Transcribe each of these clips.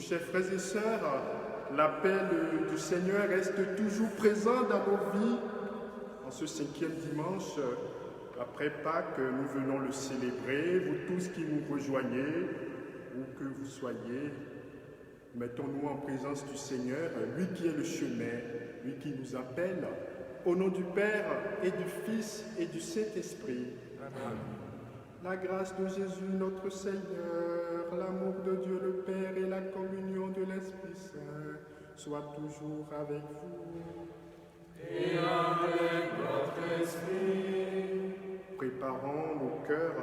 chers frères et sœurs, l'appel du Seigneur reste toujours présent dans nos vies. En ce 5e dimanche, après Pâques, nous venons le célébrer. Vous tous qui nous rejoignez, où que vous soyez, mettons-nous en présence du Seigneur, lui qui est le chemin, lui qui nous appelle, au nom du Père et du Fils et du Saint-Esprit. Amen. La grâce de Jésus notre Seigneur, l'amour de Dieu le Père et la communion de l'Esprit Saint soient toujours avec vous. Et avec votre esprit. Préparons nos cœurs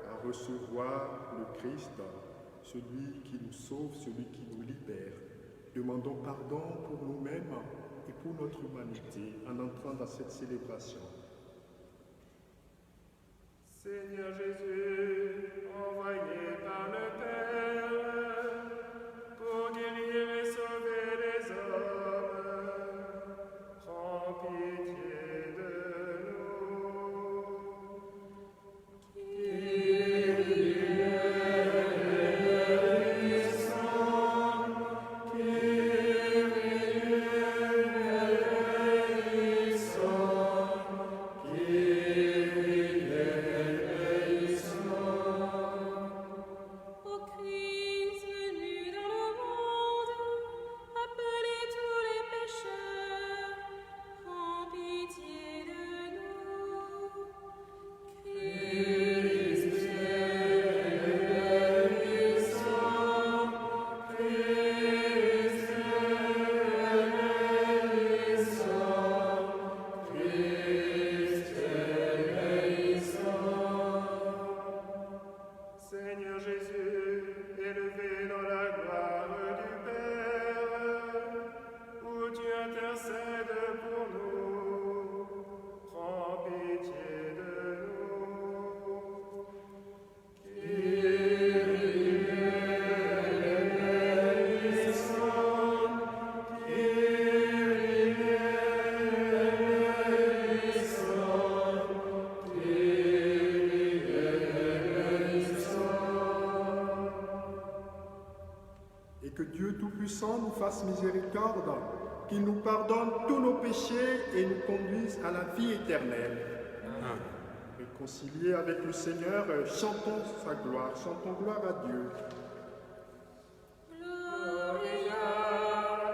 à recevoir le Christ, celui qui nous sauve, celui qui nous libère. Demandons pardon pour nous-mêmes et pour notre humanité en entrant dans cette célébration. Seigneur Jésus, envoyé par le Père pour guérir et sauver les hommes, prends pitié de nous. Seigneur Jésus, élevé dans la gloire du Père, où tu intercèdes pour nous, prends pitié de nous. Et que Dieu Tout-Puissant nous fasse miséricorde, qu'il nous pardonne tous nos péchés et nous conduise à la vie éternelle. Amen. Réconciliés avec le Seigneur, chantons sa gloire, chantons gloire à Dieu. Gloria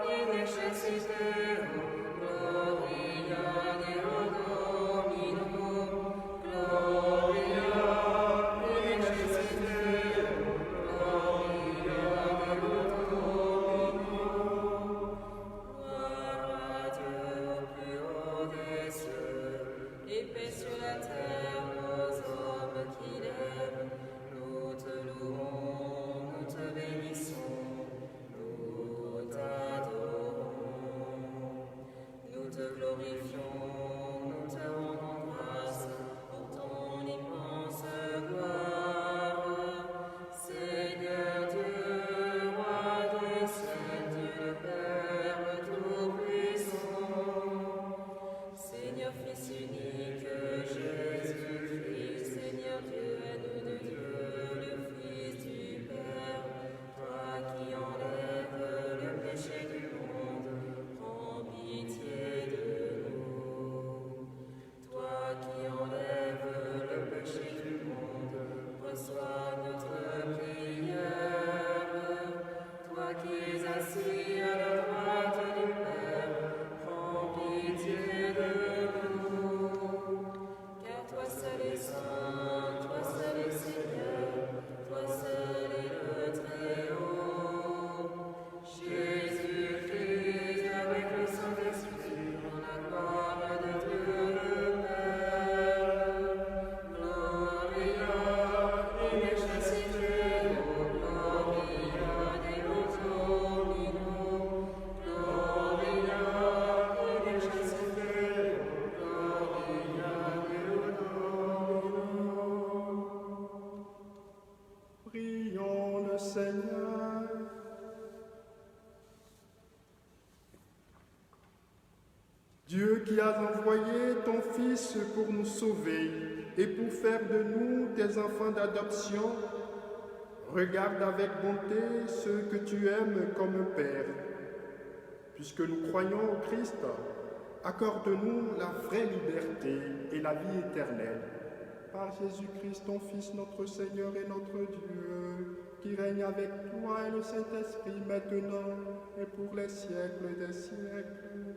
in excelsis Deo, Gloria Deo Dominum, Gloria in excelsis Deo, Gloria Deo Dominum. Gloire à Dieu au plus haut des cieux, et paix sur la terre aux hommes qu'il aime. Nous te louons, nous te bénissons. Nous t'adorons, nous te glorifions, nous te rendons grâce pour ton immense gloire. Seigneur Dieu, roi du ciel, Dieu Père Tout-Puissant, Seigneur Fils unique, Jésus-Christ, Seigneur Dieu, aide de Dieu, le Fils du Père, toi qui enlèves le péché du monde, prends pitié de nous. Toi qui enlèves le péché du monde, reçois notre prière. Toi qui es assis à la droite du Père, prends pitié de nous. Car toi seul est saint, toi seul est Seigneur, toi seul est le Très-Haut. Jésus-Christ, avec le Saint-Esprit, dans la gloire de Dieu le Père. Gloria in excelsis Deo, Gloria Deo Dominum, Gloria in excelsis Deo, Gloria Deo Dominum. Prions le Seigneur. Dieu qui as envoyé ton Fils pour nous sauver et pour faire de nous tes enfants d'adoption, Regarde avec bonté ceux que tu aimes comme un Père. Puisque nous croyons au Christ, accorde-nous la vraie liberté et la vie éternelle. Par Jésus-Christ, ton Fils, notre Seigneur et notre Dieu, qui règne avec toi et le Saint-Esprit maintenant et pour les siècles des siècles.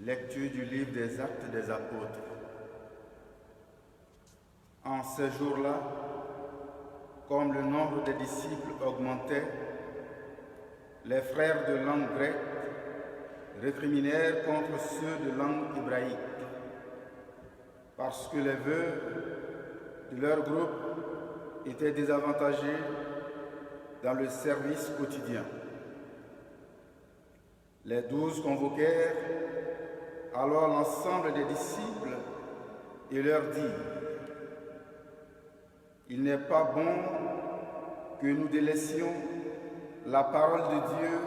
Lecture du livre des Actes des Apôtres. En ces jours-là, comme le nombre des disciples augmentait, les frères de langue grecque récriminèrent contre ceux de langue hébraïque, parce que les vœux de leur groupe étaient désavantagés dans le service quotidien. Les 12 convoquèrent alors l'ensemble des disciples et leur dirent: il n'est pas bon que nous délaissions la parole de Dieu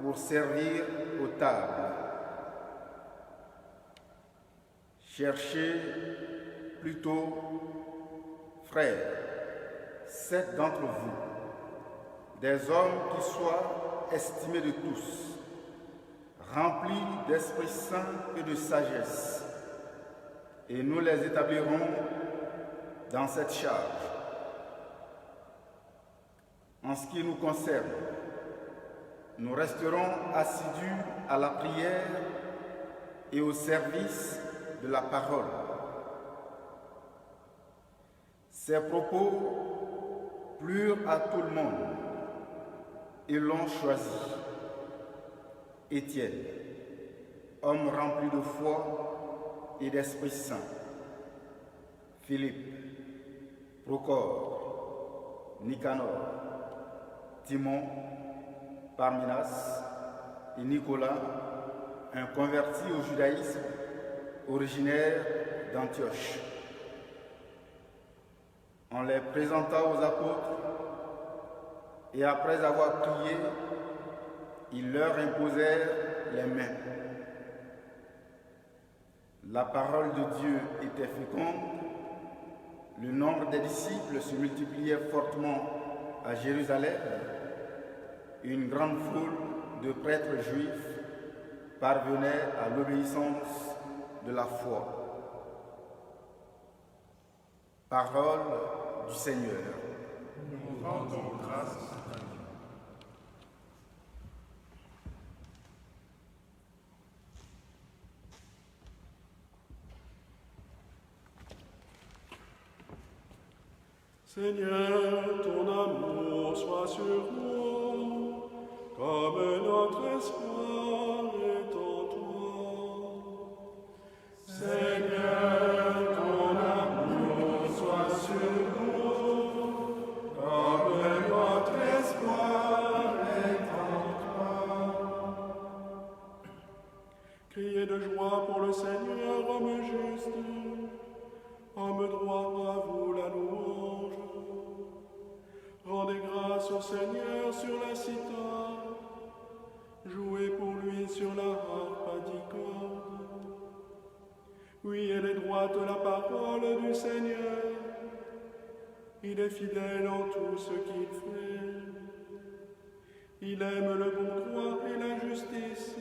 pour servir aux tables. Cherchez plutôt, frères, 7 d'entre vous, des hommes qui soient estimés de tous, remplis d'Esprit Saint et de sagesse, et nous les établirons dans cette charge. En ce qui nous concerne, nous resterons assidus à la prière et au service de la parole. Ces propos plurent à tout le monde et l'ont choisi. Étienne, homme rempli de foi et d'Esprit Saint. Philippe, Procore, Nicanor, Timon, Parmenas et Nicolas, un converti au judaïsme originaire d'Antioche. On les présenta aux apôtres et après avoir prié, ils leur imposèrent les mains. La parole de Dieu était féconde, le nombre des disciples se multipliait fortement à Jérusalem. Une grande foule de prêtres juifs parvenait à l'obéissance de la foi. Parole du Seigneur. Nous rendons grâce à Dieu. Seigneur, ton amour soit sur nous, comme notre espoir est en toi. Seigneur, ton amour soit sur nous, comme notre espoir est en toi. Criez de joie pour le Seigneur, homme juste, homme droit, à vous la louange. Rendez grâce au Seigneur sur la cithare, jouez pour lui sur la harpe à 10 cordes. Oui, elle est droite la parole du Seigneur, il est fidèle en tout ce qu'il fait. Il aime le bon droit et la justice,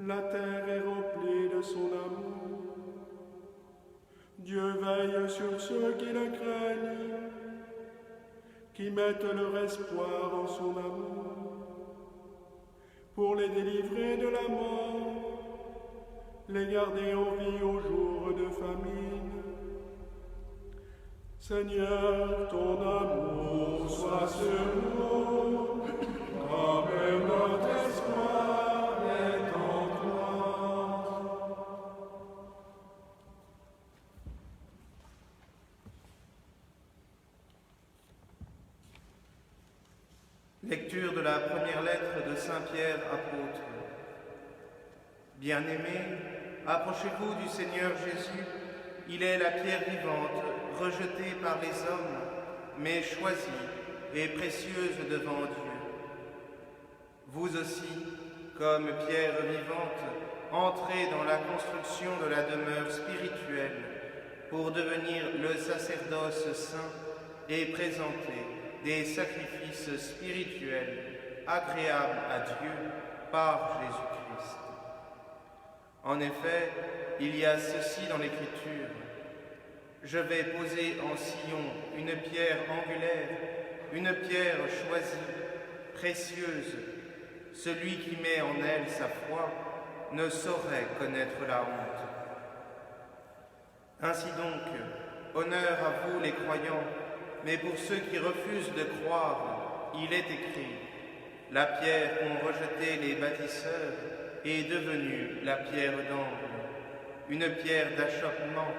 la terre est remplie de son amour. Dieu veille sur ceux qui le craignent, qui mettent leur espoir en son amour, pour les délivrer de la mort, les garder en vie au jour de famine. Seigneur, ton amour soit sur nous, comme notre espoir est en toi. Lecture de la première lettre de Saint Pierre apôtre. Bien-aimés, approchez-vous du Seigneur Jésus. Il est la pierre vivante, rejetée par les hommes, mais choisie et précieuse devant Dieu. Vous aussi, comme pierre vivante, entrez dans la construction de la demeure spirituelle pour devenir le sacerdoce saint et présenter des sacrifices spirituels agréables à Dieu par Jésus-Christ. En effet, il y a ceci dans l'Écriture: je vais poser en Sion une pierre angulaire, une pierre choisie, précieuse. Celui qui met en elle sa foi ne saurait connaître la honte. Ainsi donc, honneur à vous les croyants, mais pour ceux qui refusent de croire, il est écrit: la pierre qu'ont rejetée les bâtisseurs est devenue la pierre d'angle, une pierre d'achoppement,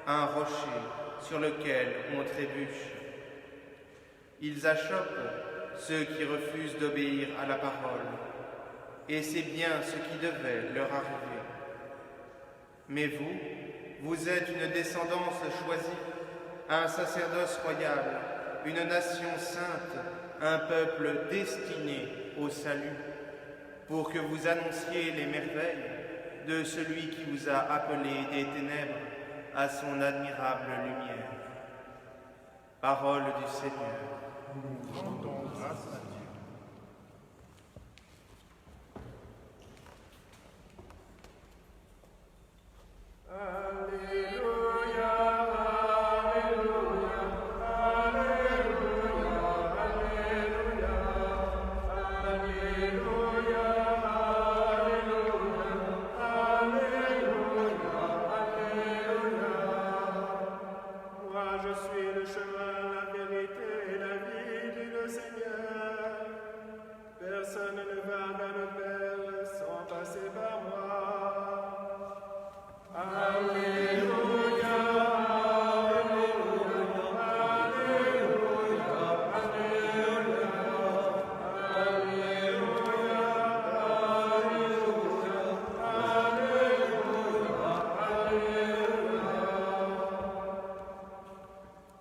un rocher sur lequel on trébuche. Ils achoppent ceux qui refusent d'obéir à la parole, et c'est bien ce qui devait leur arriver. Mais vous êtes une descendance choisie, un sacerdoce royal, une nation sainte, un peuple destiné au salut, pour que vous annonciez les merveilles de celui qui vous a appelés des ténèbres à son admirable lumière. Parole du Seigneur. Nous rendons grâce à Dieu.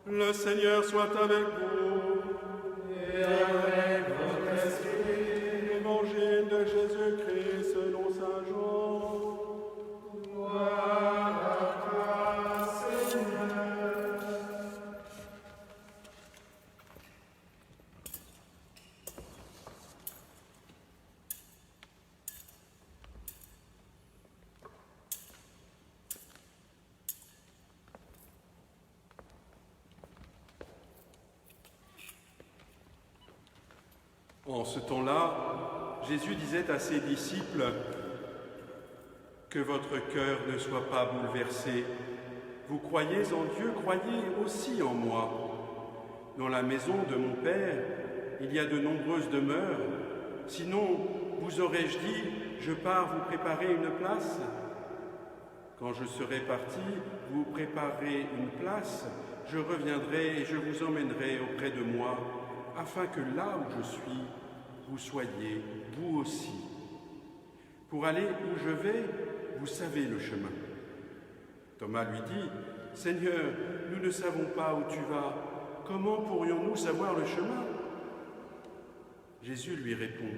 Le Seigneur soit avec vous. Et avec votre esprit. Évangile de Jésus-Christ selon saint Jean. Gloire à toi, Seigneur. En ce temps-là, Jésus disait à ses disciples: que votre cœur ne soit pas bouleversé. Vous croyez en Dieu, croyez aussi en moi. Dans la maison de mon Père, il y a de nombreuses demeures. Sinon, vous aurais-je dit: je pars vous préparer une place? Quand je serai parti, vous préparerez une place, je reviendrai et je vous emmènerai auprès de moi, afin que là où je suis, vous soyez, vous aussi. Pour aller où je vais, vous savez le chemin. Thomas lui dit: Seigneur, nous ne savons pas où tu vas. Comment pourrions-nous savoir le chemin? Jésus lui répond: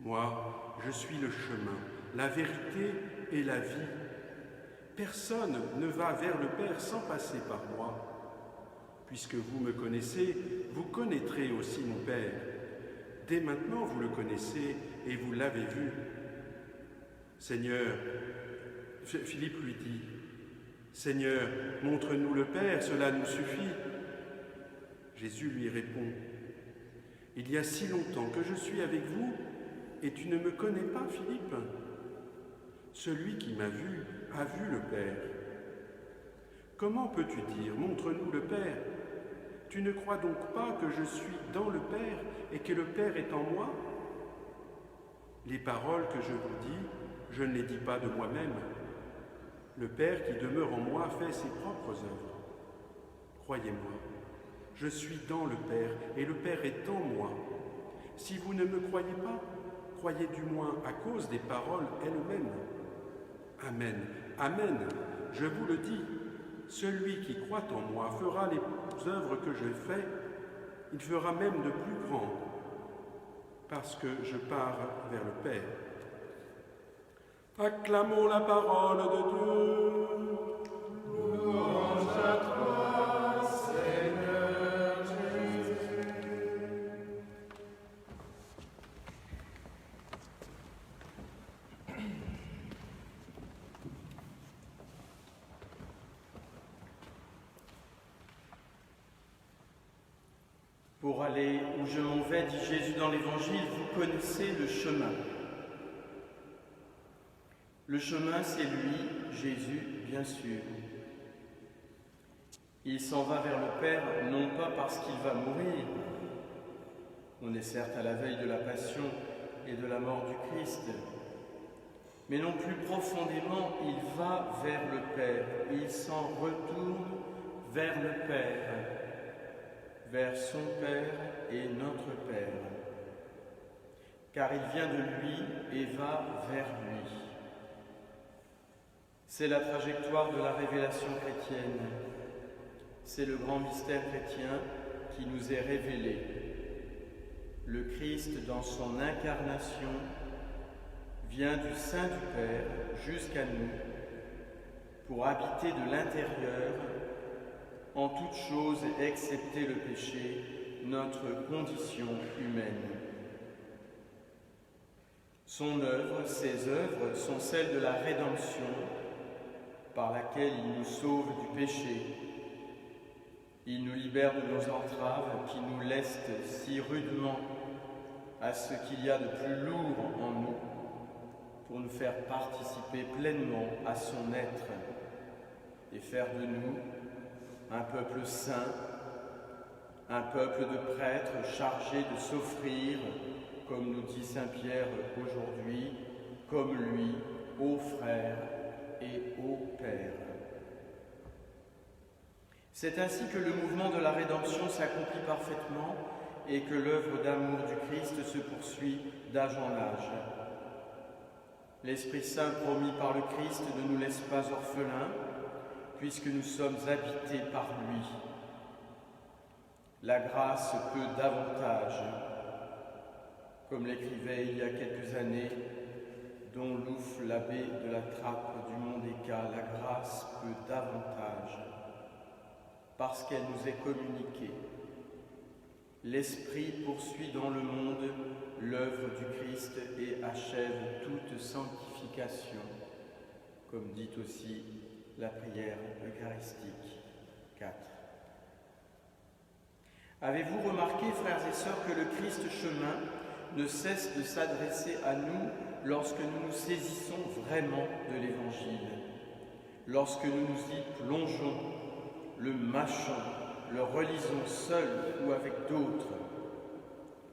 moi, je suis le chemin, la vérité et la vie. Personne ne va vers le Père sans passer par moi. Puisque vous me connaissez, vous connaîtrez aussi mon Père. Dès maintenant, vous le connaissez et vous l'avez vu. Seigneur, Philippe lui dit: Seigneur, montre-nous le Père, cela nous suffit. Jésus lui répond: il y a si longtemps que je suis avec vous, et tu ne me connais pas, Philippe? Celui qui m'a vu a vu le Père. Comment peux-tu dire: montre-nous le Père? Tu ne crois donc pas que je suis dans le Père et que le Père est en moi? Les paroles que je vous dis, je ne les dis pas de moi-même. Le Père qui demeure en moi fait ses propres œuvres. Croyez-moi, je suis dans le Père et le Père est en moi. Si vous ne me croyez pas, croyez du moins à cause des paroles elles-mêmes. Amen, amen, je vous le dis, celui qui croit en moi fera les œuvres que je fais, il fera même de plus grandes, parce que je pars vers le Père. Acclamons la parole de Dieu. Louange à toi, Seigneur Jésus. Pour aller où je m'en vais, dit Jésus dans l'Évangile, vous connaissez le chemin. Le chemin, c'est lui, Jésus, bien sûr. Il s'en va vers le Père, non pas parce qu'il va mourir. On est certes à la veille de la passion et de la mort du Christ, mais non plus profondément, il va vers le Père. Il s'en retourne vers le Père, vers son Père et notre Père, car il vient de lui et va vers lui. C'est la trajectoire de la révélation chrétienne. C'est le grand mystère chrétien qui nous est révélé. Le Christ, dans son incarnation, vient du sein du Père jusqu'à nous pour habiter de l'intérieur, en toute chose excepté le péché, notre condition humaine. Son œuvre, ses œuvres, sont celles de la rédemption par laquelle il nous sauve du péché. Il nous libère de nos entraves qui nous lestent si rudement à ce qu'il y a de plus lourd en nous pour nous faire participer pleinement à son être et faire de nous un peuple saint, un peuple de prêtres chargés de s'offrir, comme nous dit saint Pierre aujourd'hui, comme lui, aux frères et au Père. C'est ainsi que le mouvement de la rédemption s'accomplit parfaitement et que l'œuvre d'amour du Christ se poursuit d'âge en âge. L'Esprit Saint promis par le Christ ne nous laisse pas orphelins, puisque nous sommes habités par lui. La grâce peut davantage, comme l'écrivait il y a quelques années Don Louf, l'abbé de la Trappe du Mont-des-Cas, la grâce peut davantage, parce qu'elle nous est communiquée. L'Esprit poursuit dans le monde l'œuvre du Christ et achève toute sanctification, comme dit aussi la prière eucharistique 4. Avez-vous remarqué, frères et sœurs, que le Christ chemin ne cesse de s'adresser à nous lorsque nous nous saisissons vraiment de l'Évangile, lorsque nous nous y plongeons, le mâchons, le relisons seuls ou avec d'autres,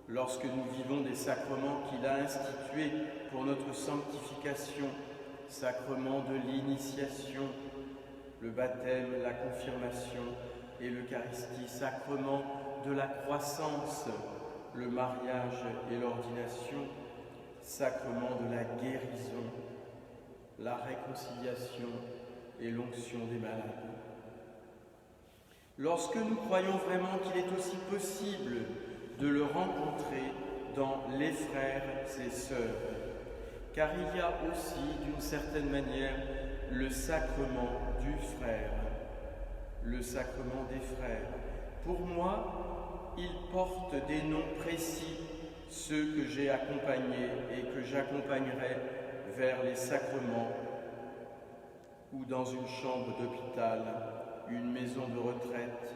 lorsque nous vivons des sacrements qu'il a institués pour notre sanctification, sacrement de l'initiation, le baptême, la confirmation et l'Eucharistie, sacrement de la croissance, le mariage et l'ordination, sacrement de la guérison, la réconciliation et l'onction des malades. Lorsque nous croyons vraiment qu'il est aussi possible de le rencontrer dans les frères et sœurs, car il y a aussi, d'une certaine manière, le sacrement du frère, le sacrement des frères. Pour moi, il porte des noms précis, ceux que j'ai accompagnés et que j'accompagnerai vers les sacrements ou dans une chambre d'hôpital, une maison de retraite,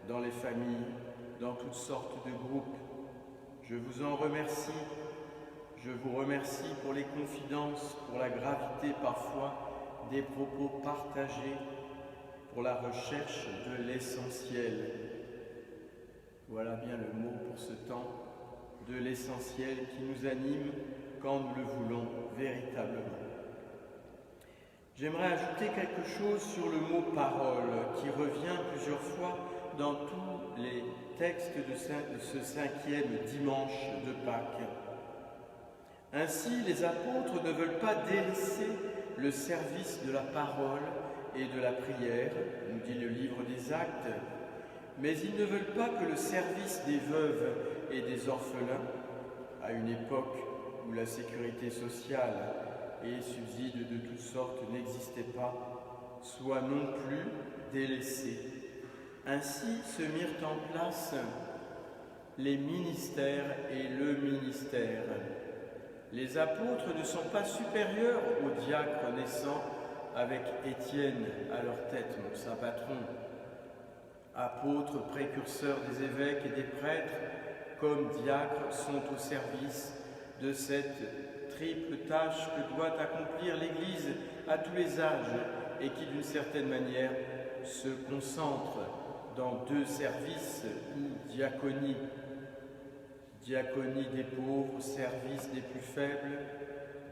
dans les familles, dans toutes sortes de groupes. Je vous en remercie. Je vous remercie pour les confidences, pour la gravité parfois des propos partagés, pour la recherche de l'essentiel. Voilà bien le mot pour ce temps, de l'essentiel qui nous anime quand nous le voulons véritablement. J'aimerais ajouter quelque chose sur le mot « parole » qui revient plusieurs fois dans tous les textes de ce 5e dimanche de Pâques. Ainsi, les apôtres ne veulent pas délaisser le service de la parole et de la prière, nous dit le livre des Actes, mais ils ne veulent pas que le service des veuves et des orphelins, à une époque où la sécurité sociale et subsides de toutes sortes n'existaient pas, soit non plus délaissé. Ainsi se mirent en place les ministères et le ministère. Les apôtres ne sont pas supérieurs aux diacres naissants avec Étienne à leur tête, sa patron. Apôtres, précurseurs des évêques et des prêtres, comme diacres, sont au service de cette triple tâche que doit accomplir l'Église à tous les âges et qui, d'une certaine manière, se concentre dans 2 services ou diaconie. Diaconie des pauvres, service des plus faibles,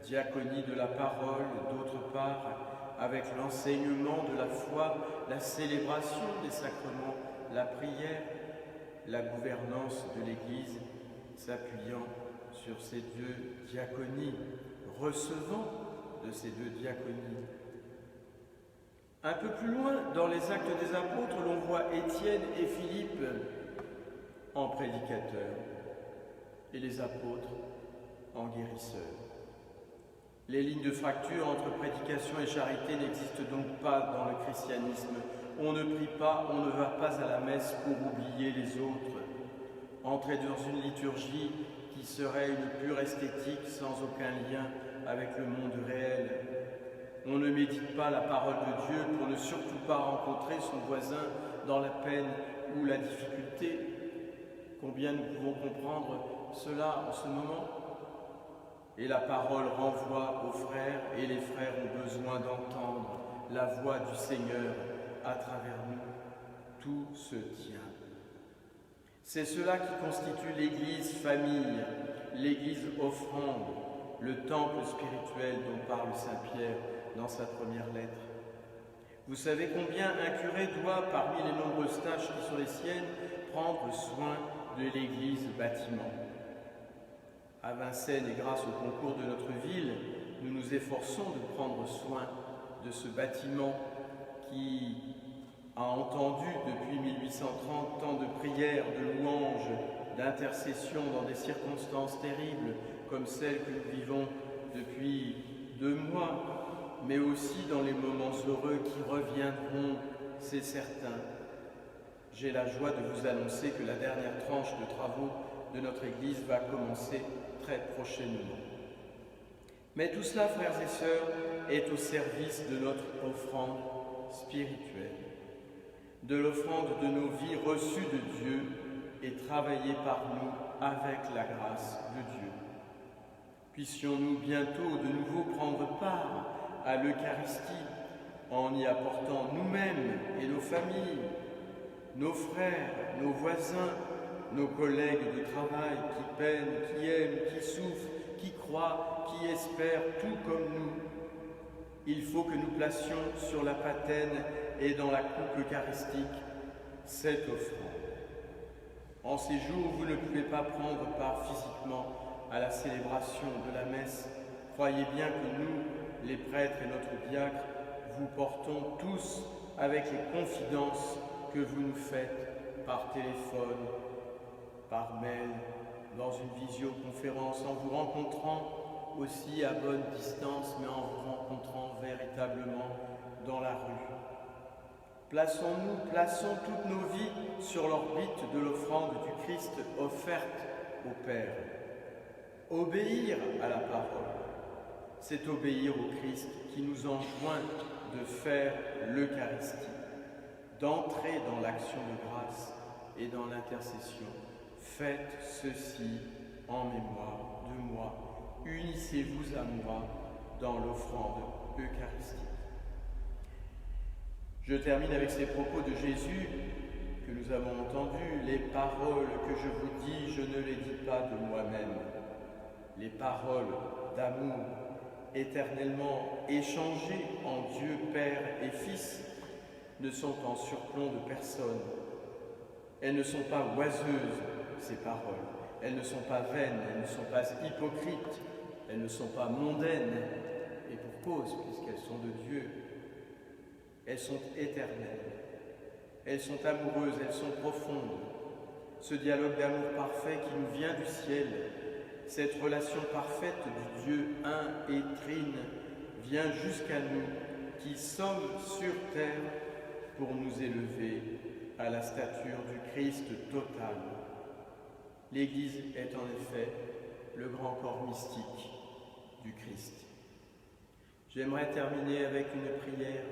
diaconie de la parole, d'autre part, avec l'enseignement de la foi, la célébration des sacrements, la prière, la gouvernance de l'Église, s'appuyant sur ces 2 diaconies, recevant de ces 2 diaconies. Un peu plus loin, dans les Actes des Apôtres, l'on voit Étienne et Philippe en prédicateurs et les apôtres en guérisseurs. Les lignes de fracture entre prédication et charité n'existent donc pas dans le christianisme. On ne prie pas, on ne va pas à la messe pour oublier les autres. Entrer dans une liturgie qui serait une pure esthétique sans aucun lien avec le monde réel. On ne médite pas la parole de Dieu pour ne surtout pas rencontrer son voisin dans la peine ou la difficulté. Combien nous pouvons comprendre cela en ce moment? Et la parole renvoie aux frères, et les frères ont besoin d'entendre la voix du Seigneur à travers nous. Tout se tient. C'est cela qui constitue l'Église famille, l'Église offrande, le temple spirituel dont parle Saint Pierre dans sa première lettre. Vous savez combien un curé doit, parmi les nombreuses tâches qui sont les siennes, prendre soin de l'Église bâtiment. À Vincennes, et grâce au concours de notre ville, nous nous efforçons de prendre soin de ce bâtiment qui a entendu depuis 1830 tant de prières, de louanges, d'intercessions dans des circonstances terribles comme celles que nous vivons depuis 2 mois, mais aussi dans les moments heureux qui reviendront, c'est certain. J'ai la joie de vous annoncer que la dernière tranche de travaux de notre Église va commencer très prochainement. Mais tout cela, frères et sœurs, est au service de notre offrande spirituelle, de l'offrande de nos vies reçues de Dieu et travaillées par nous avec la grâce de Dieu. Puissions-nous bientôt de nouveau prendre part à l'Eucharistie en y apportant nous-mêmes et nos familles, nos frères, nos voisins, nos collègues de travail qui peinent, qui aiment, qui souffrent, qui croient, qui espèrent, tout comme nous. Il faut que nous placions sur la patène et dans la coupe eucharistique cette offrande. En ces jours où vous ne pouvez pas prendre part physiquement à la célébration de la messe, croyez bien que nous, les prêtres et notre diacre, vous portons tous avec les confidences que vous nous faites par téléphone, par mail, dans une visioconférence, en vous rencontrant aussi à bonne distance, mais en vous rencontrant véritablement dans la rue. Plaçons toutes nos vies sur l'orbite de l'offrande du Christ offerte au Père. Obéir à la parole, c'est obéir au Christ qui nous enjoint de faire l'Eucharistie, d'entrer dans l'action de grâce et dans l'intercession. Faites ceci en mémoire de moi. Unissez-vous à moi dans l'offrande eucharistique. Je termine avec ces propos de Jésus que nous avons entendus. Les paroles que je vous dis, je ne les dis pas de moi-même. Les paroles d'amour éternellement échangées en Dieu Père et Fils ne sont en surplomb de personne. Elles ne sont pas oiseuses, ces paroles. Elles ne sont pas vaines, elles ne sont pas hypocrites, elles ne sont pas mondaines, et pour cause, puisqu'elles sont de Dieu. Elles sont éternelles, elles sont amoureuses, elles sont profondes. Ce dialogue d'amour parfait qui nous vient du ciel, cette relation parfaite du Dieu un et trine, vient jusqu'à nous qui sommes sur terre pour nous élever à la stature du Christ total. L'Église est en effet le grand corps mystique du Christ. J'aimerais terminer avec une prière.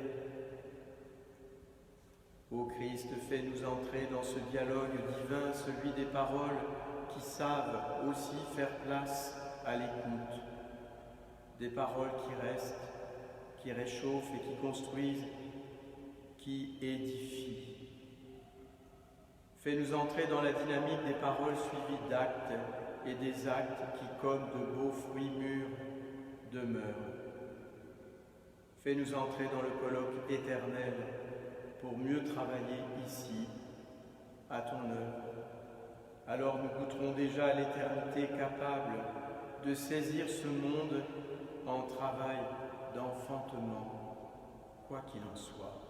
Ô Christ, fais-nous entrer dans ce dialogue divin, celui des paroles qui savent aussi faire place à l'écoute, des paroles qui restent, qui réchauffent et qui construisent, qui édifient. Fais-nous entrer dans la dynamique des paroles suivies d'actes et des actes qui, comme de beaux fruits mûrs, demeurent. Fais-nous entrer dans le colloque éternel pour mieux travailler ici, à ton œuvre. Alors nous goûterons déjà à l'éternité capable de saisir ce monde en travail d'enfantement, quoi qu'il en soit.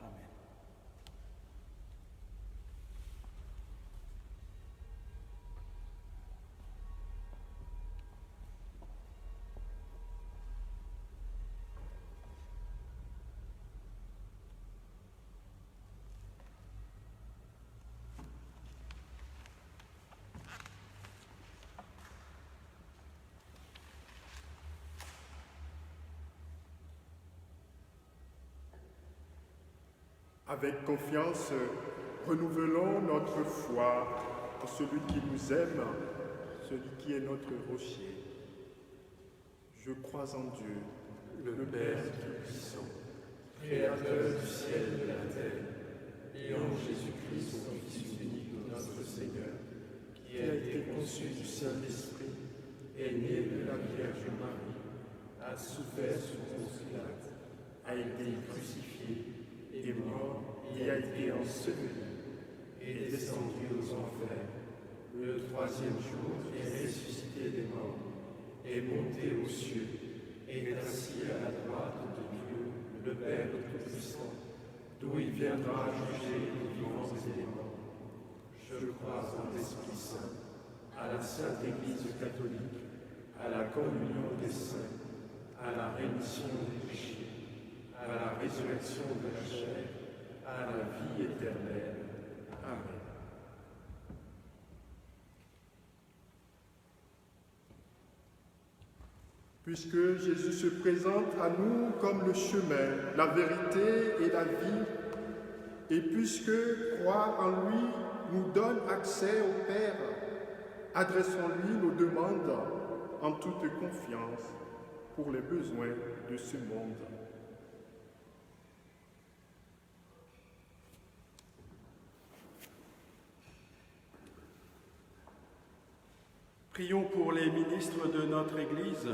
Amen. Avec confiance, renouvelons notre foi en celui qui nous aime, celui qui est notre rocher. Je crois en Dieu, le Père Tout-Puissant, Créateur du ciel et de la terre, et en Jésus-Christ, son Fils unique, notre Seigneur, qui a été conçu du Saint-Esprit, est né de la Vierge Marie, a souffert sous Ponce Pilate, a été crucifié, est mort et a été enseveli, est descendu aux enfers. Le troisième jour est ressuscité des morts, est monté aux cieux, est assis à la droite de Dieu, le Père Tout-Puissant, d'où il viendra juger les vivants et les morts. Je crois en l'Esprit Saint, à la Sainte Église catholique, à la communion des saints, à la rémission des péchés, à la résurrection de la chair, à la vie éternelle. Amen. Puisque Jésus se présente à nous comme le chemin, la vérité et la vie, et puisque croire en lui nous donne accès au Père, adressons-lui nos demandes en toute confiance pour les besoins de ce monde. Prions pour les ministres de notre Église,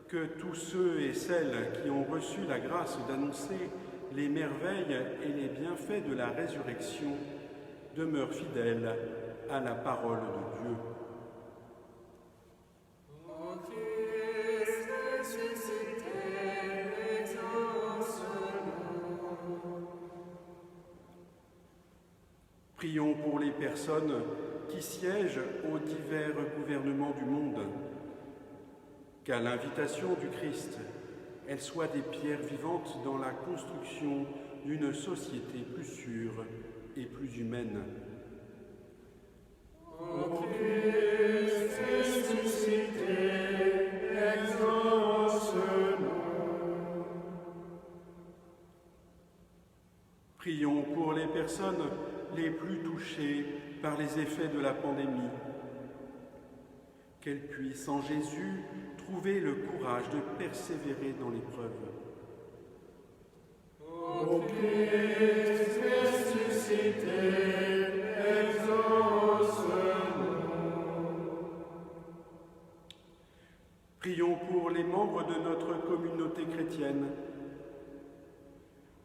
que tous ceux et celles qui ont reçu la grâce d'annoncer les merveilles et les bienfaits de la résurrection demeurent fidèles à la parole de Dieu. Ô Christ ressuscité, exauce-nous. Prions pour les personnes qui siègent aux divers gouvernements du monde, qu'à l'invitation du Christ, elles soient des pierres vivantes dans la construction d'une société plus sûre et plus humaine. Ô Christ ressuscité, exauce-nous. Prions pour les personnes les plus touchées par les effets de la pandémie, qu'elles puissent en Jésus trouver le courage de persévérer dans l'épreuve. Ô Christ ressuscité, exauce-nous. Prions pour les membres de notre communauté chrétienne,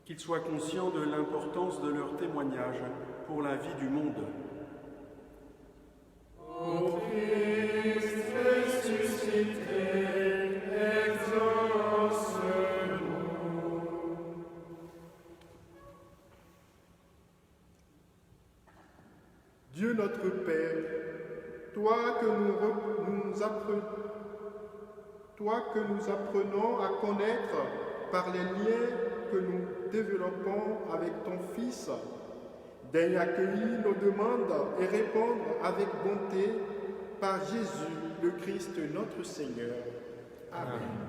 qu'ils soient conscients de l'importance de leur témoignage pour la vie du monde. Ô Christ ressuscité, exauce-nous. Dieu notre Père, toi que nous apprenons à connaître par les liens que nous développons avec ton Fils, daigne accueillir nos demandes et répondre avec bonté par Jésus le Christ notre Seigneur. Amen.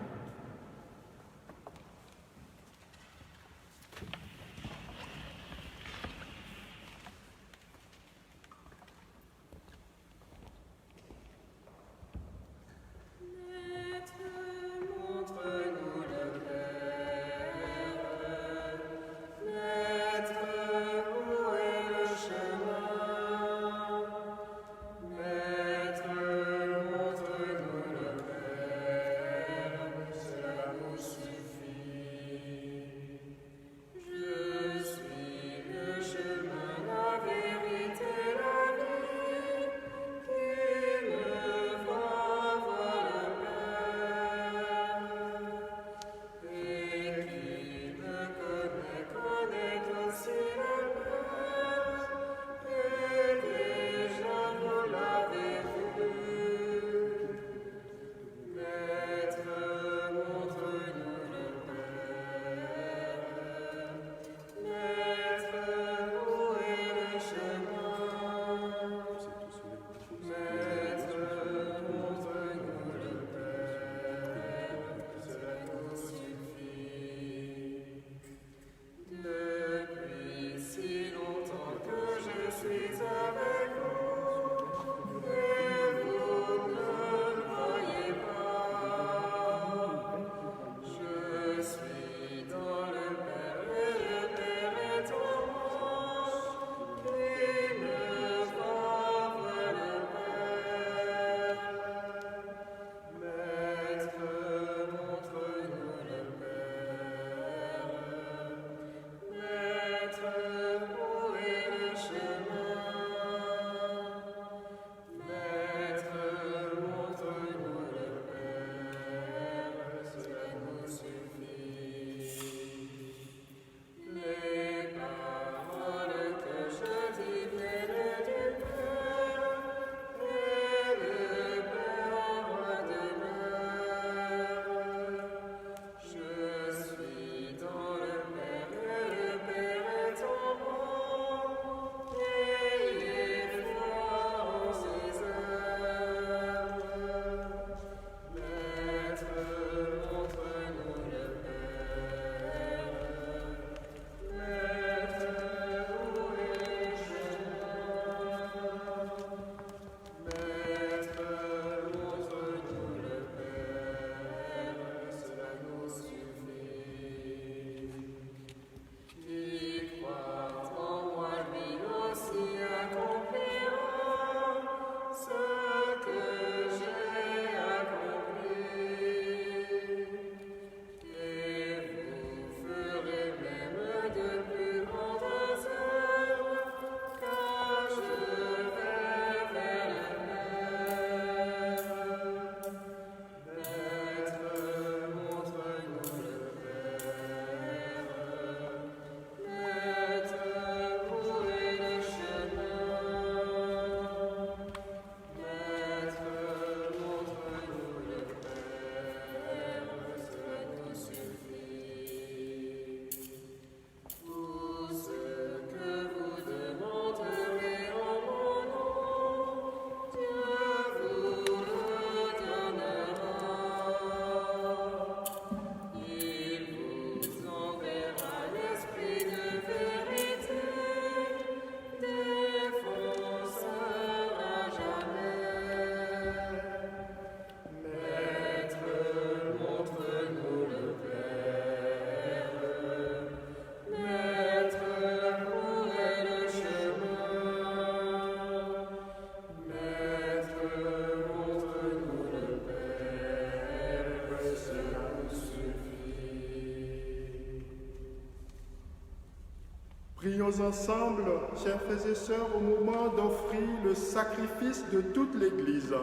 Prions ensemble, chers frères et sœurs, au moment d'offrir le sacrifice de toute l'Église.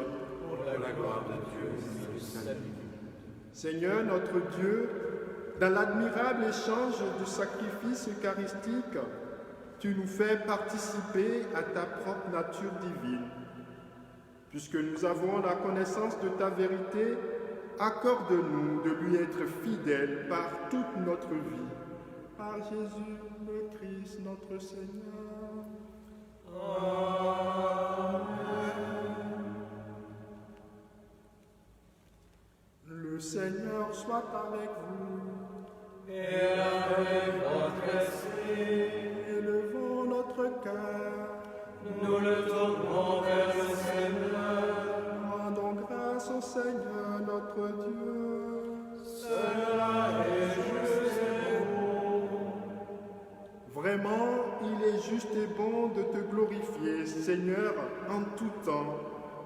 Pour la gloire de Dieu et le salut. Seigneur notre Dieu, dans l'admirable échange du sacrifice eucharistique, tu nous fais participer à ta propre nature divine. Puisque nous avons la connaissance de ta vérité, accorde-nous de lui être fidèles par toute notre vie. Par Jésus le Christ, notre Seigneur. Amen. Le Seigneur soit avec vous. Et avec votre esprit, Élevons notre cœur. nous le tournons vers le Seigneur. Rendons grâce au Seigneur notre Dieu. Cela est juste et bon. Vraiment, il est juste et bon de te glorifier, Seigneur, en tout temps,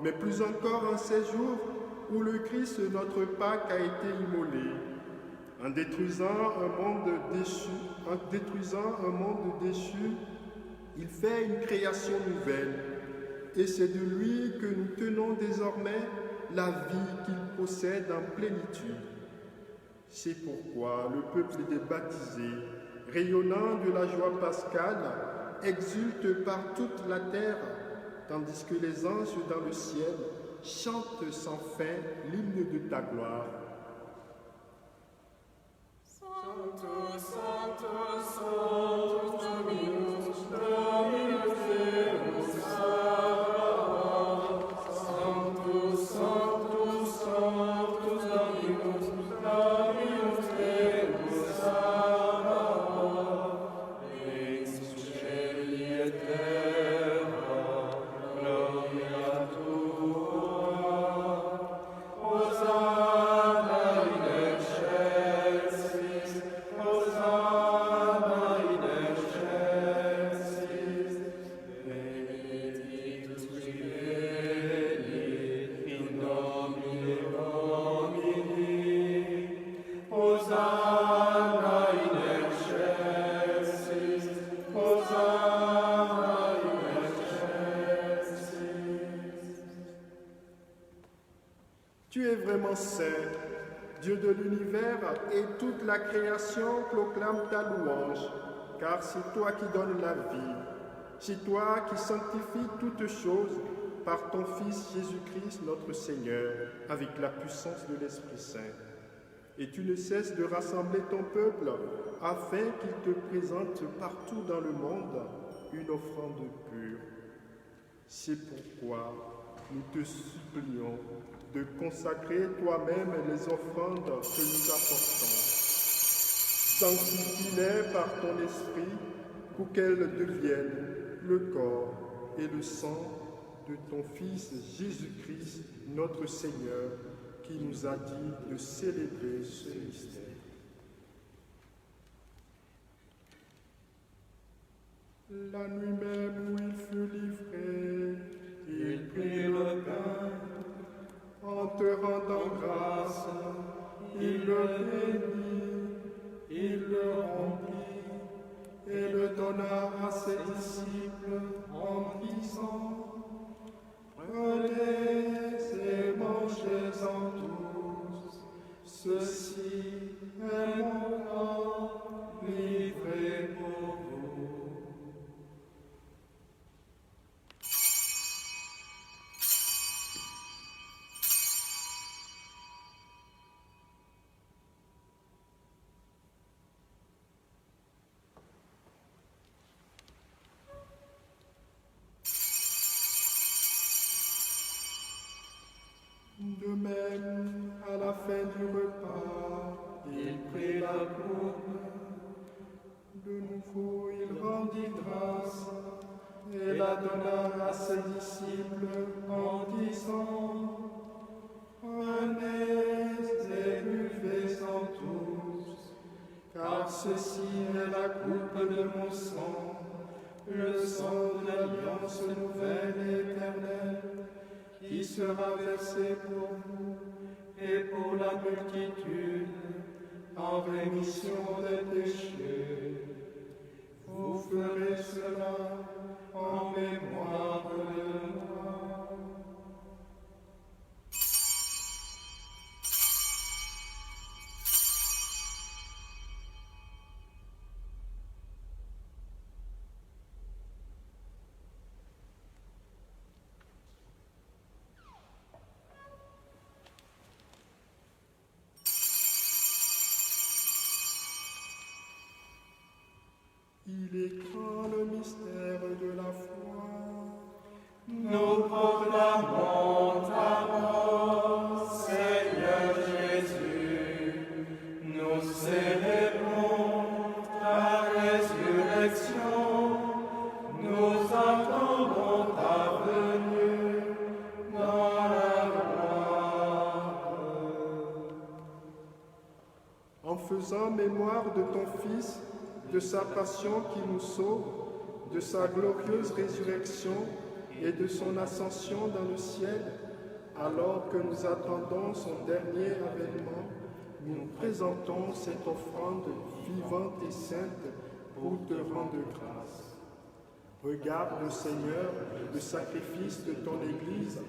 mais plus encore en ces jours où le Christ, notre Pâque, a été immolé. En détruisant un monde déchu, il fait une création nouvelle. Et c'est de lui que nous tenons désormais la vie qu'il possède en plénitude. C'est pourquoi le peuple des baptisés, rayonnant de la joie pascale, exulte par toute la terre, tandis que les anges dans le ciel chantent sans fin l'hymne de ta gloire. Sanctus, Sanctus, Sanctus, Dominus, Dominus Deus Sabaoth. Sanctus, Sanctus, Sanctus, Dominus, Dominus Deus Sabaoth. Lex cieli et terra, gloria tua. Hosanna in excelsis, Hosanna in excelsis. Benedictus qui venit in nomine Domini. Hosanna in excelsis, Hosanna in excelsis. Tu es vraiment saint, Dieu de l'univers, et toute la création proclame ta louange, car c'est toi qui donnes la vie, c'est toi qui sanctifies toutes choses par ton Fils Jésus-Christ notre Seigneur, avec la puissance de l'Esprit Saint. Et tu ne cesses de rassembler ton peuple afin qu'il te présente partout dans le monde une offrande pure. C'est pourquoi nous te supplions de consacrer toi-même les offrandes que nous apportons. Sanctifie-les par ton esprit pour qu'elles deviennent le corps et le sang de ton Fils Jésus-Christ, notre Seigneur, qui nous a dit de célébrer ce mystère. La nuit même où il fut livré, il prit le pain. En te rendant grâce, il le bénit, il le rompit et le donna à ses disciples en disant: Prenez et mangez-en tous, ceci est mon corps livré pour vous. De même, à la fin du repas, il prit la coupe. De nouveau, il rendit grâce et la donna à ses disciples en disant: Prenez et buvez-en tous, car ceci est la coupe de mon sang, le sang de l'alliance nouvelle et éternelle, qui sera versé pour vous et pour la multitude en rémission des péchés. Vous ferez Il est grand le mystère de la foi. Nous proclamons ta mort, Seigneur Jésus. Nous célébrons ta résurrection. Nous attendons ta venue dans la gloire. En faisant mémoire de ton Fils, de sa passion qui nous sauve, de sa glorieuse résurrection et de son ascension dans le ciel, alors que nous attendons son dernier avènement, nous présentons cette offrande vivante et sainte pour te rendre grâce. Regarde, Seigneur, le sacrifice de ton Église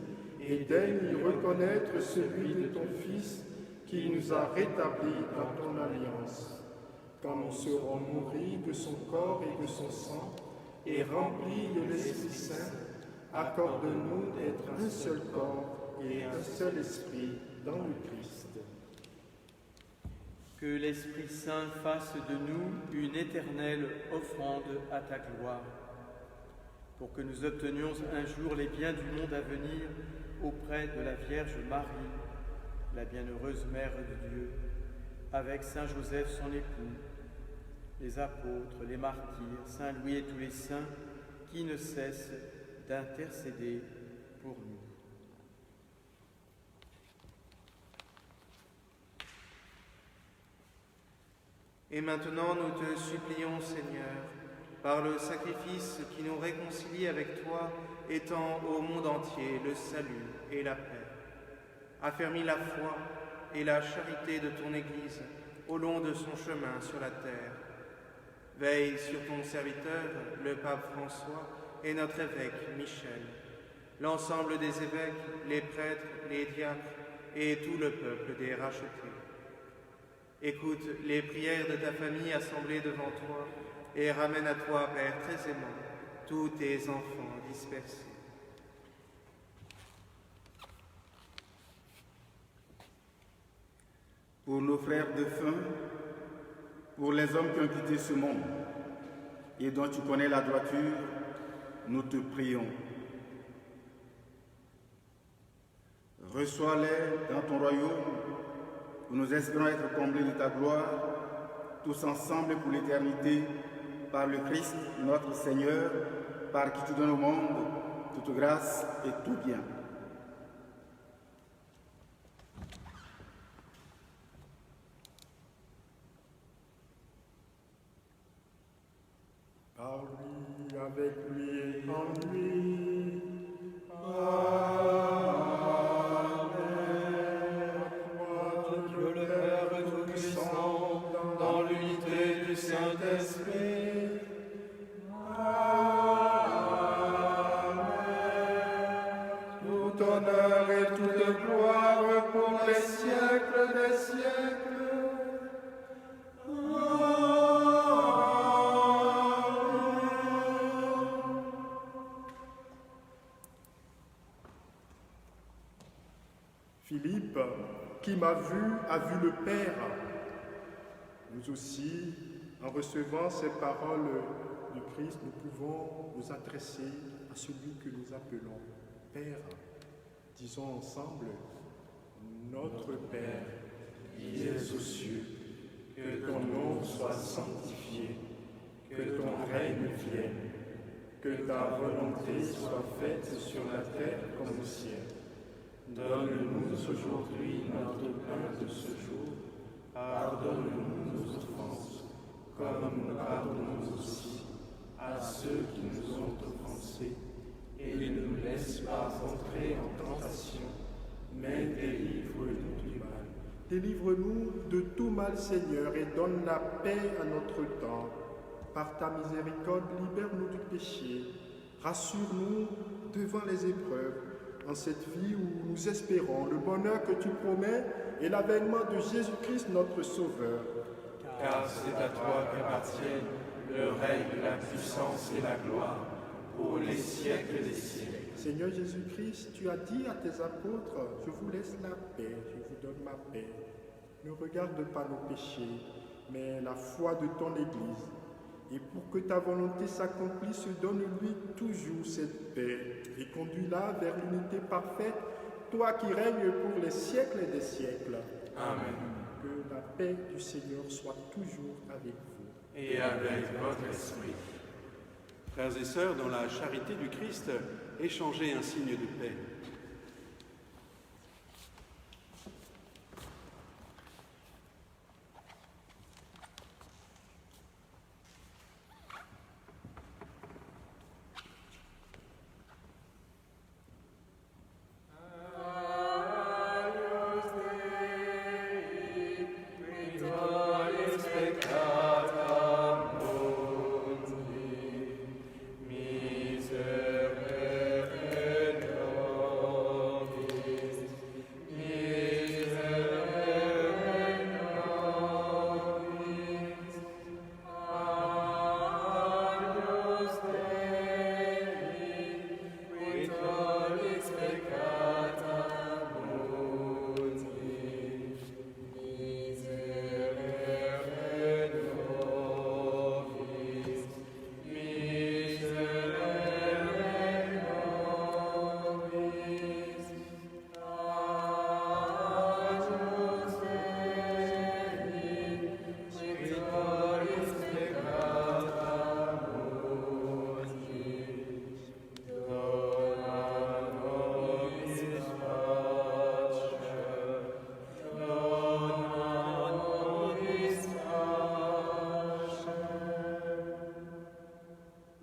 et daigne y reconnaître celui de ton Fils qui nous a rétablis dans ton alliance. Quand nous serons nourris de son corps et de son sang et remplis de l'Esprit Saint, accorde-nous d'être un seul corps et un seul esprit dans le Christ. Que l'Esprit Saint fasse de nous une éternelle offrande à ta gloire, pour que nous obtenions un jour les biens du monde à venir auprès de la Vierge Marie, la bienheureuse Mère de Dieu, avec Saint Joseph son époux, les apôtres, les martyrs, Saint Louis et tous les saints qui ne cessent d'intercéder pour nous. Et maintenant, nous te supplions, Seigneur, par le sacrifice qui nous réconcilie avec toi, étends au monde entier le salut et la paix. Affermis la foi et la charité de ton Église au long de son chemin sur la terre. Veille sur ton serviteur, le pape François, et notre évêque Michel, l'ensemble des évêques, les prêtres, les diacres et tout le peuple des rachetés. Écoute les prières de ta famille assemblée devant toi et ramène à toi, Père très aimant, tous tes enfants dispersés. Pour nos frères défunts, pour les hommes qui ont quitté ce monde et dont tu connais la droiture, nous te prions. Reçois-les dans ton royaume, où nous espérons être comblés de ta gloire, tous ensemble pour l'éternité, par le Christ notre Seigneur, par qui tu donnes au monde toute grâce et tout bien. Par lui, avec lui et en lui. Dieu le Père Tout-Puissant, dans l'unité du Saint-Esprit. Tout honneur et toute gloire pour les siècles des siècles. Philippe, qui m'a vu, a vu le Père. Nous aussi, en recevant ces paroles du Christ, nous pouvons nous adresser à celui que nous appelons Père. Disons ensemble, notre Père, qui es aux cieux, que ton nom soit sanctifié, que ton règne vienne, que ta volonté soit faite sur la terre comme au ciel. Donne-nous aujourd'hui notre pain de ce jour. Pardonne-nous nos offenses, comme nous pardonnons aussi à ceux qui nous ont offensés. Et ne nous laisse pas entrer en tentation, mais délivre-nous du mal. délivre-nous de tout mal, Seigneur, et donne la paix à notre temps. Par ta miséricorde, libère-nous du péché. Rassure-nous devant les épreuves, en cette vie où nous espérons le bonheur que tu promets et l'avènement de Jésus-Christ, notre Sauveur. Car c'est à toi qu'appartiennent le règne, la puissance et la gloire pour les siècles des siècles. Seigneur Jésus-Christ, tu as dit à tes apôtres, je vous laisse la paix, je vous donne ma paix. Ne regarde pas nos péchés, mais la foi de ton Église. Et pour que ta volonté s'accomplisse, donne-lui toujours cette paix et conduis-la vers l'unité parfaite, toi qui règnes pour les siècles des siècles. Amen. Que la paix du Seigneur soit toujours avec vous. Et avec votre esprit. Frères et sœurs, dans la charité du Christ, échangez un signe de paix.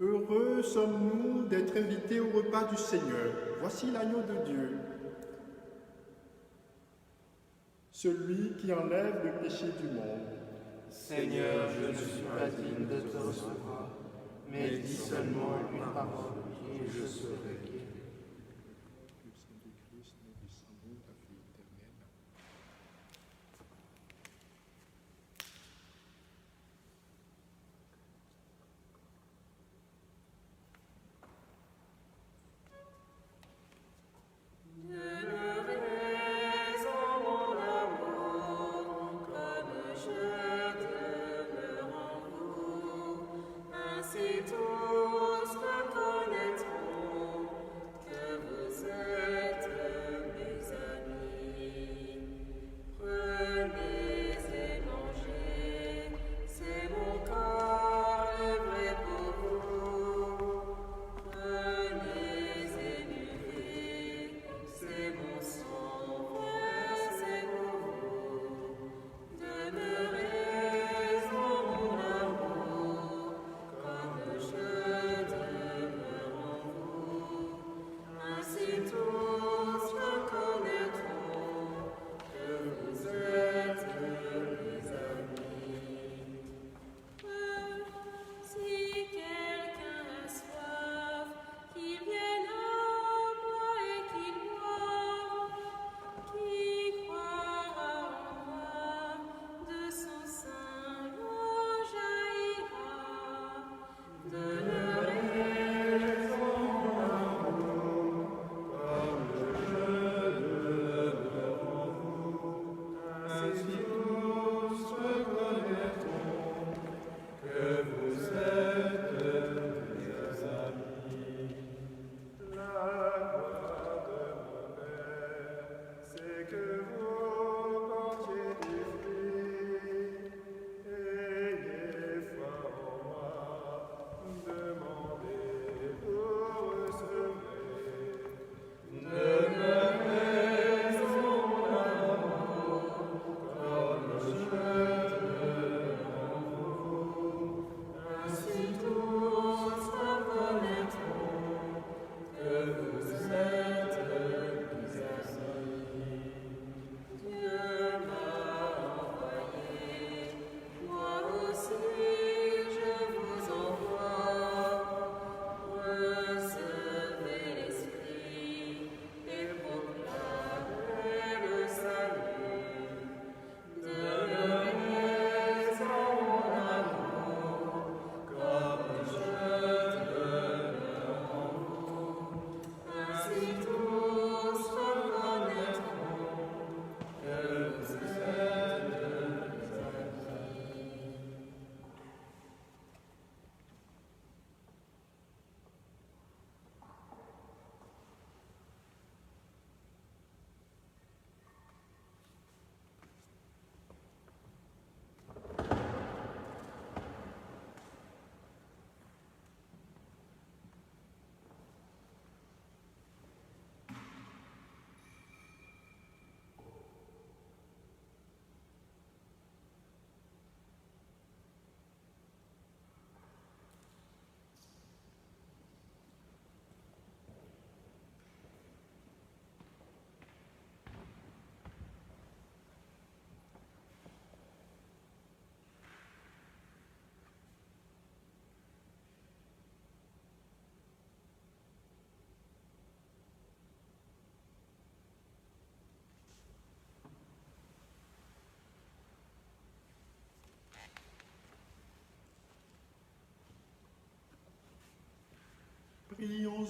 Heureux sommes-nous d'être invités au repas du Seigneur. Voici l'agneau de Dieu, celui qui enlève le péché du monde. Seigneur, je ne suis pas digne de te recevoir, mais dis seulement une parole et je serai guéri. Le sang de Christ, nous descendons ta vie éternelle. Demeurez en mon amour, comme je demeure en vous. Ainsi tous me connaîtront,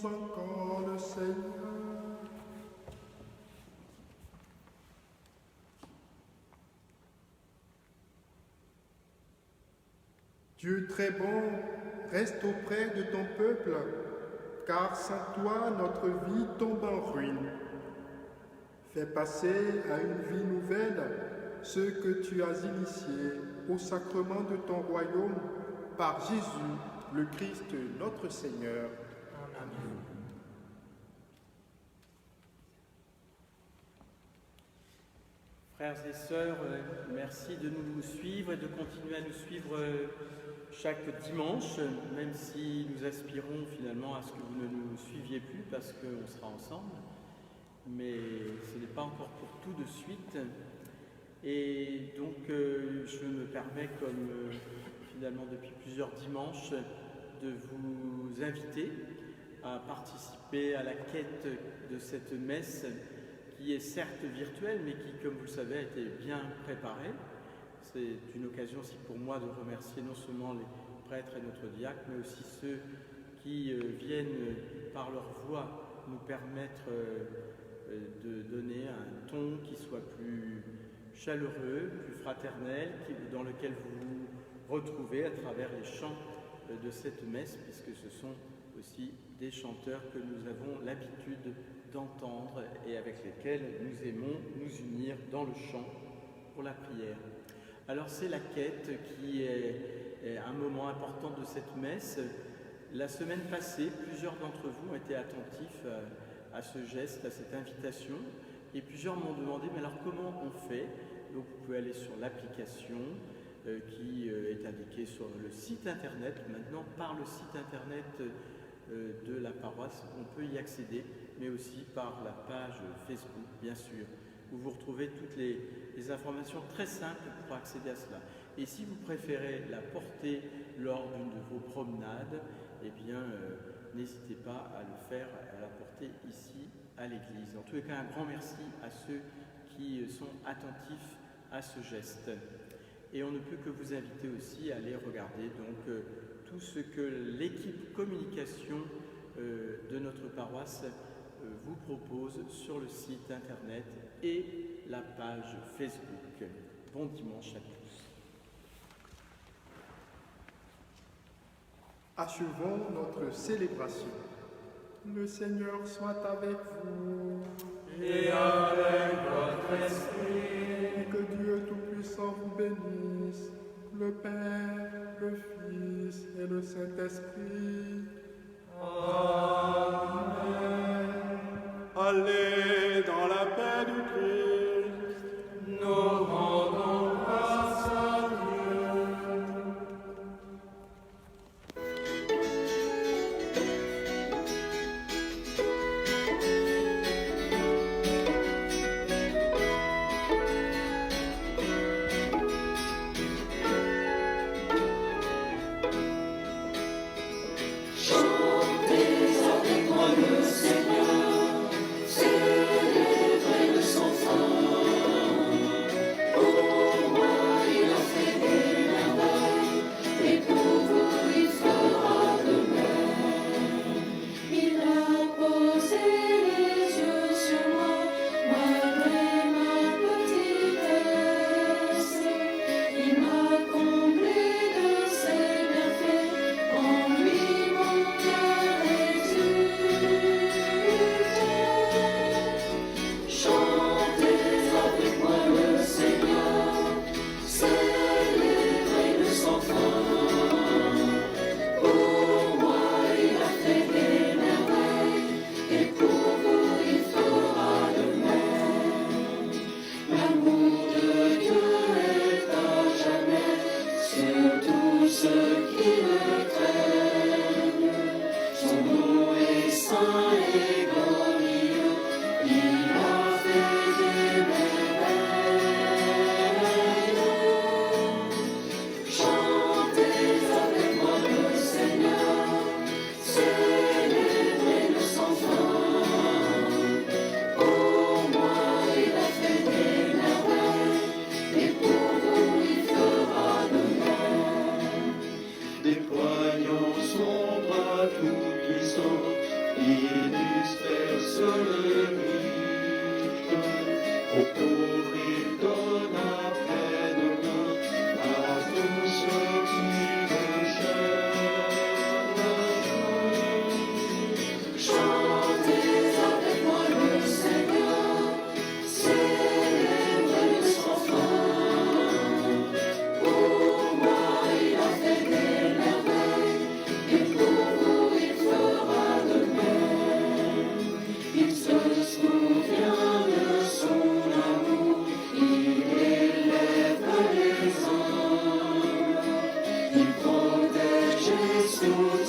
chantons encore le Seigneur. Dieu très bon, reste auprès de ton peuple, car sans toi notre vie tombe en ruine. Fais passer à une vie nouvelle ceux que tu as initiés au sacrement de ton royaume par Jésus, le Christ, notre Seigneur. Amen. Frères et sœurs, merci de nous suivre et de continuer à nous suivre chaque dimanche, même si nous aspirons finalement à ce que vous ne nous suiviez plus parce qu'on sera ensemble. Mais ce n'est pas encore pour tout de suite. Et donc je me permets, comme finalement depuis plusieurs dimanches, de vous inviter à participer à la quête de cette messe qui est certes virtuelle, mais qui, comme vous le savez, a été bien préparée. C'est une occasion aussi pour moi de remercier non seulement les prêtres et notre diacre, mais aussi ceux qui viennent par leur voix nous permettre de donner un ton qui soit plus chaleureux, plus fraternel, dans lequel vous vous retrouvez à travers les chants de cette messe, puisque ce sont aussi des chanteurs que nous avons l'habitude d'entendre et avec lesquels nous aimons nous unir dans le chant pour la prière. Alors c'est la quête qui est un moment important de cette messe. La semaine passée, plusieurs d'entre vous ont été attentifs à ce geste, à cette invitation, et plusieurs m'ont demandé, mais alors comment on fait? Donc vous pouvez aller sur l'application qui est indiquée sur le site internet. Maintenant, par le site internet de la paroisse, on peut y accéder, mais aussi par la page Facebook, bien sûr, où vous retrouvez toutes les informations très simples pour accéder à cela. Et si vous préférez la porter lors d'une de vos promenades, eh bien, n'hésitez pas à le faire, à la porter ici à l'église. En tous les cas, un grand merci à ceux qui sont attentifs à ce geste. Et on ne peut que vous inviter aussi à aller regarder donc tout ce que l'équipe communication de notre paroisse vous propose sur le site internet et la page Facebook. Bon dimanche à tous. Achevons notre célébration. Le Seigneur soit avec vous. Et avec votre esprit. Et que Dieu Tout-Puissant vous bénisse, le Père, le Fils et le Saint-Esprit. Amen. Allez dans la paix du Christ. Nous rendons grâce à Dieu. Chantez avec moi le Seigneur, c'est le riche. Aux pauvres, il donne après-demain à tous ceux qui le cherchent. Chantez avec moi le Seigneur, célébrez-le sans fin. Pour moi, il a fait des merveilles, et pour vous, il fera de même. Il se souvient de son amour, il élève les hommes, il protège et soutient.